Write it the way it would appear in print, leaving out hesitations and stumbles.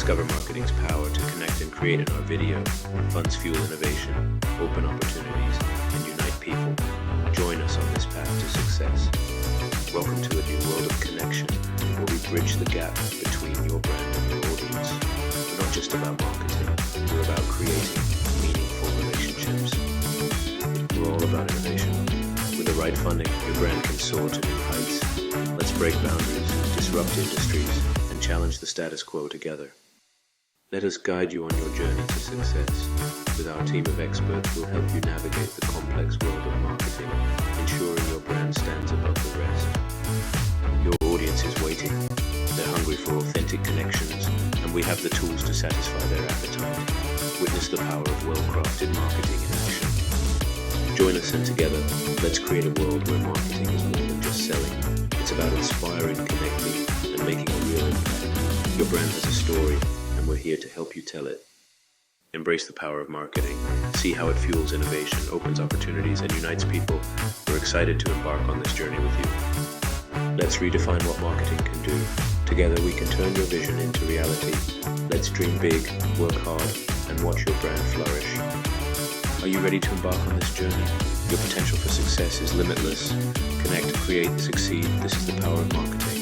Discover marketing's power to connect and create in our video, funds fuel innovation, open opportunities, and unite people. Join us on this path to success. Welcome to a new world of connection, where we bridge the gap between your brand and your audience. We're not just about marketing, we're about creating meaningful relationships. We're all about innovation. With the right funding, your brand can soar to new heights. Let's break boundaries, disrupt industries, and challenge the status quo together. Let us guide you on your journey to success. With our team of experts, we'll help you navigate the complex world of marketing, ensuring your brand stands above the rest. Your audience is waiting. They're hungry for authentic connections, and we have the tools to satisfy their appetite. Witness the power of well-crafted marketing in action. Join us, and together, let's create a world where marketing is more than just selling. It's about inspiring, connecting, and making a real impact. Your brand has a story, and we're here to help you tell it. Embrace the power of marketing. See how it fuels innovation, opens opportunities, and unites people. We're excited to embark on this journey with you. Let's redefine what marketing can do. Together we can turn your vision into reality. Let's dream big, work hard, and watch your brand flourish. Are you ready to embark on this journey? Your potential for success is limitless. Connect, create, succeed. This is the power of marketing.